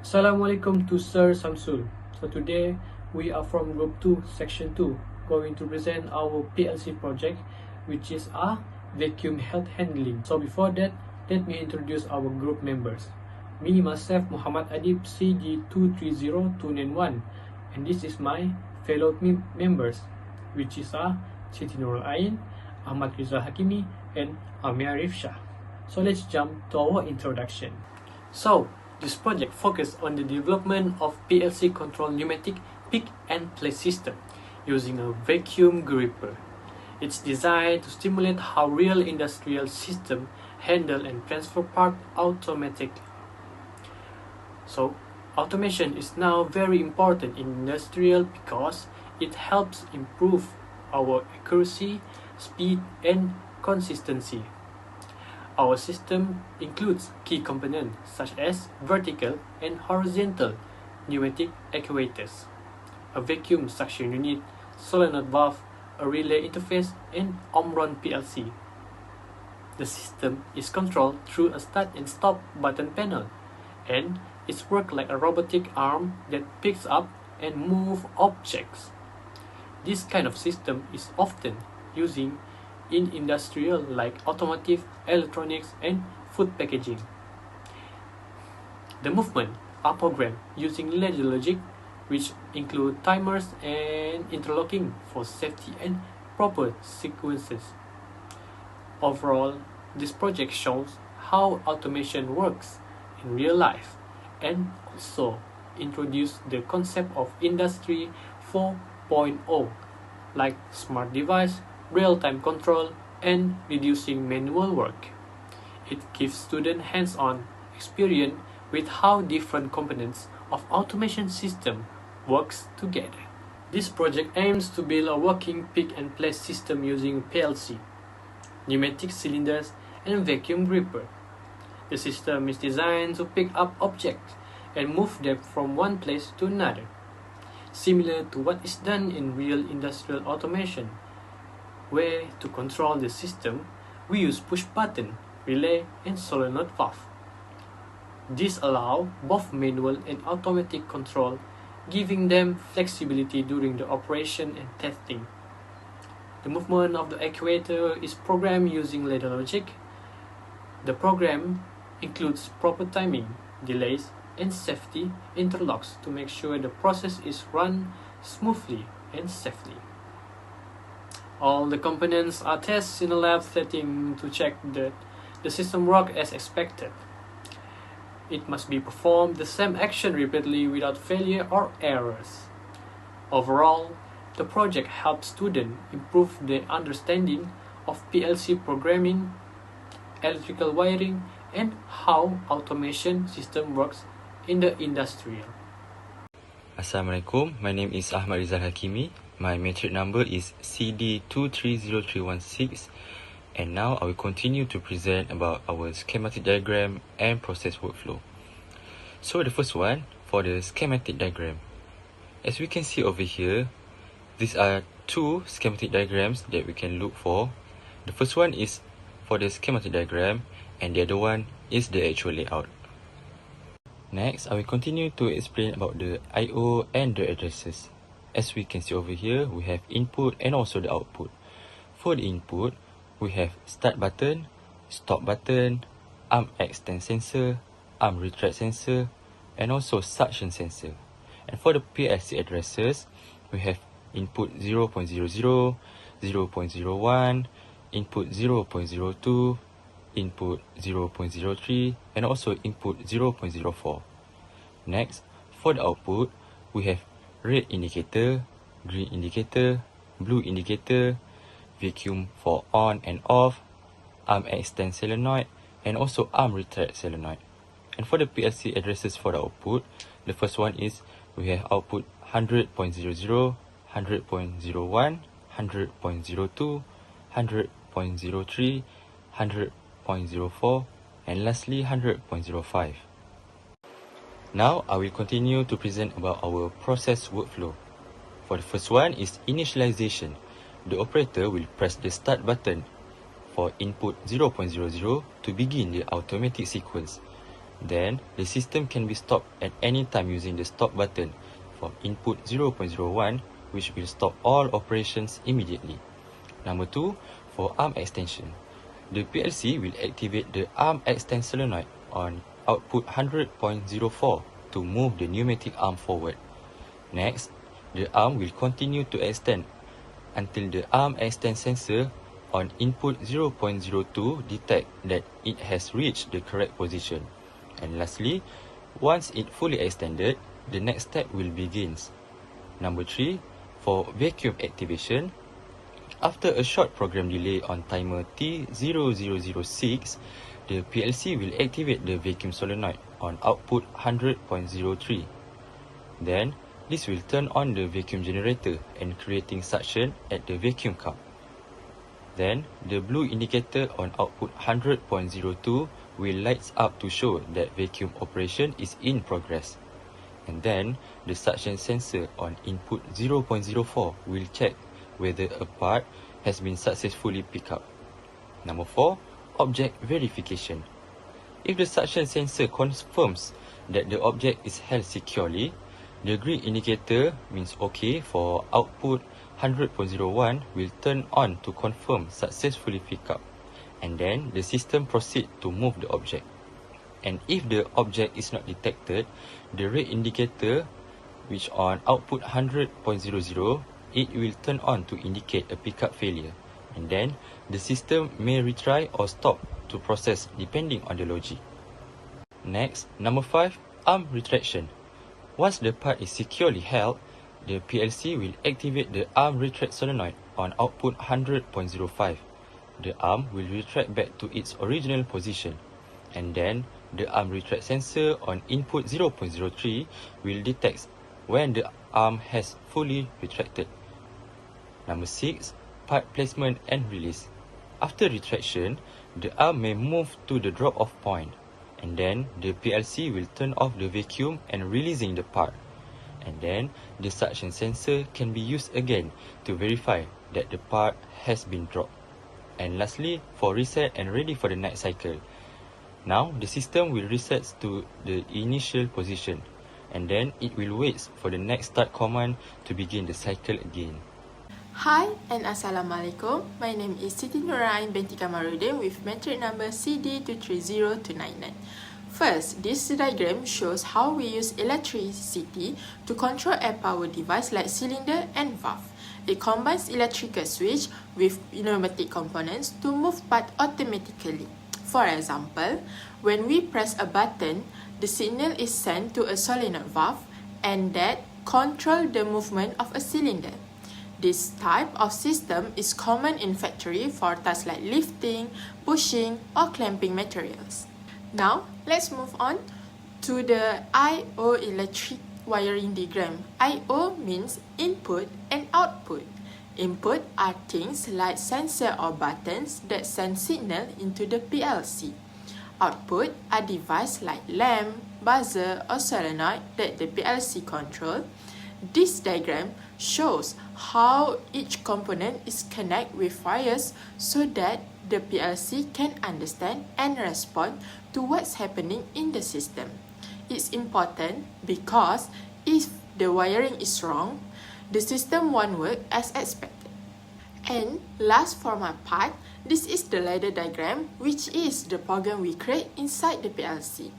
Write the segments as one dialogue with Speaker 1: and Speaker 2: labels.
Speaker 1: Assalamualaikum to Sir Samsul. So today we are from Group 2, Section 2, going to present our PLC project, which is a vacuum health handling. So before that, let me introduce our group members. Me, myself, Muhammad Adib, CG230291, and this is my fellow members, which is Siti Nurul Ain, Ahmad Rizal Hakimi, and Amir Rifshah. So let's jump to our introduction. So, this project focused on the development of PLC control pneumatic pick and place system using a vacuum gripper. It's designed to stimulate how real industrial systems handle and transfer parts automatically. So, automation is now very important in industrial because it helps improve our accuracy, speed, and consistency. Our system includes key components such as vertical and horizontal pneumatic actuators, a vacuum suction unit, solenoid valve, a relay interface, and Omron PLC. The system is controlled through a start and stop button panel, and it works like a robotic arm that picks up and moves objects. This kind of system is often using in industrial like automotive, electronics, and food packaging. The movements are programmed using ladder logic, which include timers and interlocking for safety and proper sequences. Overall, this project shows how automation works in real life and also introduce the concept of Industry 4.0 like smart device, real-time control, and reducing manual work. It gives students hands-on experience with how different components of automation system works together. This project aims to build a working pick and place system using PLC, pneumatic cylinders, and vacuum gripper. The system is designed to pick up objects and move them from one place to another, similar to what is done in real industrial automation, where to control the system, we use push button, relay, and solenoid valve. This allows both manual and automatic control, giving them flexibility during the operation and testing. The movement of the actuator is programmed using ladder logic. The program includes proper timing, delays, and safety interlocks to make sure the process is run smoothly and safely. All the components are tested in a lab setting to check that the system works as expected. It must be performed the same action repeatedly without failure or errors. Overall, the project helps students improve their understanding of PLC programming, electrical wiring, and how automation system works in the industrial.
Speaker 2: Assalamualaikum, my name is Ahmad Rizal Hakimi. My metric number is CD230316, and now I will continue to present about our schematic diagram and process workflow. So the first one, for the schematic diagram. As we can see over here, these are two schematic diagrams that we can look for. The first one is for the schematic diagram, and the other one is the actual layout. Next, I will continue to explain about the I/O and the addresses. As we can see over here, we have input and also the output. For the input, we have start button, stop button, arm extend sensor, arm retract sensor, and also suction sensor. And for the PLC addresses, we have input 0.00, 0.01, input 0.02, input 0.03, and also input 0.04. Next, for the output, we have red indicator, green indicator, blue indicator, vacuum for on and off, arm extend solenoid, and also arm retract solenoid. And for the PLC addresses for the output, the first one is we have output 100.00, 100.01, 100.02, 100.03, 100.04, and lastly 100.05. Now, I will continue to present about our process workflow. For the first one is initialization. The operator will press the start button for input 0.00 to begin the automatic sequence. Then, the system can be stopped at any time using the stop button for input 0.01, which will stop all operations immediately. Number 2, for arm extension. The PLC will activate the arm extend solenoid on output 100.04 to move the pneumatic arm forward. Next, the arm will continue to extend until the arm extend sensor on input 0.02 detect that it has reached the correct position. And lastly, once it fully extended, the next step will begin. Number 3, for vacuum activation. After a short program delay on timer T0006, the PLC will activate the vacuum solenoid on output 100.03. Then, this will turn on the vacuum generator and creating suction at the vacuum cup. Then, the blue indicator on output 100.02 will lights up to show that vacuum operation is in progress. And then, the suction sensor on input 0.04 will check whether a part has been successfully picked up. Number 4, object verification. If the suction sensor confirms that the object is held securely, the green indicator means OK for output 100.01 will turn on to confirm successfully picked up, and then the system proceed to move the object. And if the object is not detected, the red indicator, which on output 100.00, it will turn on to indicate a pickup failure, and then the system may retry or stop to process depending on the logic. Next, number 5, arm retraction. Once the part is securely held, the PLC will activate the arm retract solenoid on output 100.05. The arm will retract back to its original position, and then the arm retract sensor on input 0.03 will detect when the arm has fully retracted. Number 6, part placement and release. After retraction, the arm may move to the drop-off point, and then the PLC will turn off the vacuum and releasing the part. And then the suction sensor can be used again to verify that the part has been dropped. And lastly, for reset and ready for the next cycle. Now, the system will reset to the initial position, and then it will wait for the next start command to begin the cycle again.
Speaker 3: Hi and Assalamualaikum. My name is Siti Nurain binti Kamarudin with metric number CD230299. First, this diagram shows how we use electricity to control air power device like cylinder and valve. It combines electrical switch with pneumatic components to move part automatically. For example, when we press a button, the signal is sent to a solenoid valve and that controls the movement of a cylinder. This type of system is common in factory for tasks like lifting, pushing, or clamping materials. Now, let's move on to the I/O electric wiring diagram. I/O means input and output. Input are things like sensor or buttons that send signal into the PLC. Output are devices like lamp, buzzer, or solenoid that the PLC control. This diagram shows how each component is connected with wires so that the PLC can understand and respond to what's happening in the system. It's important because if the wiring is wrong, the system won't work as expected. And last for my part, this is the ladder diagram, which is the program we create inside the PLC.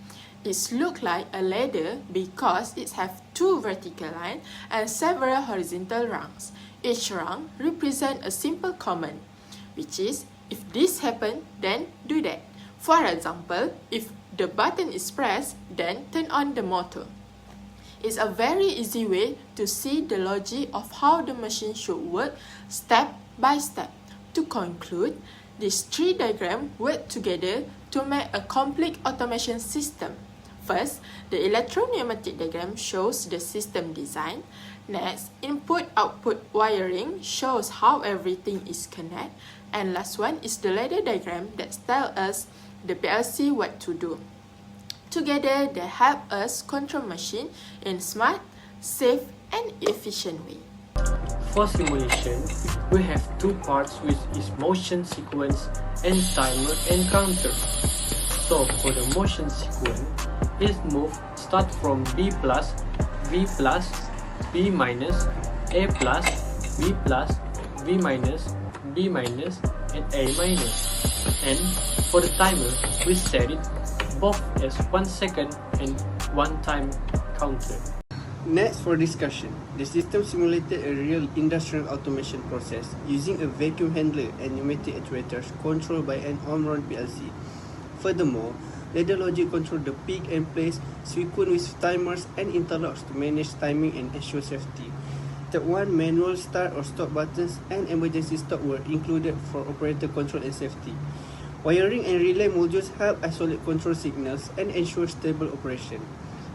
Speaker 3: It looks like a ladder because it has two vertical lines and several horizontal rungs. Each rung represents a simple command, which is if this happens, then do that. For example, if the button is pressed, then turn on the motor. It's a very easy way to see the logic of how the machine should work step by step. To conclude, these three diagrams work together to make a complete automation system. First, the electro-pneumatic diagram shows the system design. Next, input-output wiring shows how everything is connected. And last one is the ladder diagram that tells us the PLC what to do. Together, they help us control machine in smart, safe, and efficient way.
Speaker 1: For simulation, we have two parts which is motion sequence and timer and counter. So for the motion sequence, Each move start from B plus, B plus, B minus, A plus, B plus, B minus, B minus, and A minus. And for the timer, we set it both as 1 second and 1 time counter.
Speaker 4: Next, for discussion, the system simulated a real industrial automation process using a vacuum handler and pneumatic actuators controlled by an on-run PLC. Furthermore, ladder logic controlled the pick and place sequence with timers and interlocks to manage timing and ensure safety. Step 1, manual start or stop buttons and emergency stop were included for operator control and safety. Wiring and relay modules help isolate control signals and ensure stable operation.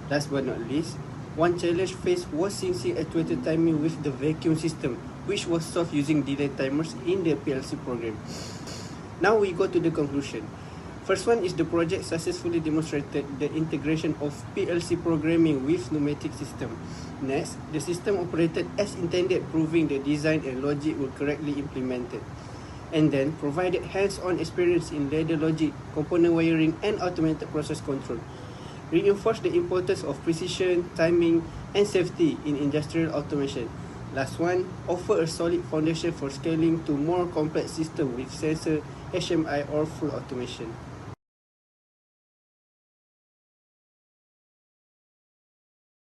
Speaker 4: Last but not least, one challenge faced was syncing actuator timing with the vacuum system, which was solved using delay timers in the PLC program. Now we go to the conclusion. First one is the project successfully demonstrated the integration of PLC programming with pneumatic system. Next, the system operated as intended, proving the design and logic were correctly implemented. And then provided hands-on experience in ladder logic, component wiring, and automated process control. Reinforce the importance of precision, timing, and safety in industrial automation. Last one, offer a solid foundation for scaling to more complex systems with sensor, HMI, or full automation.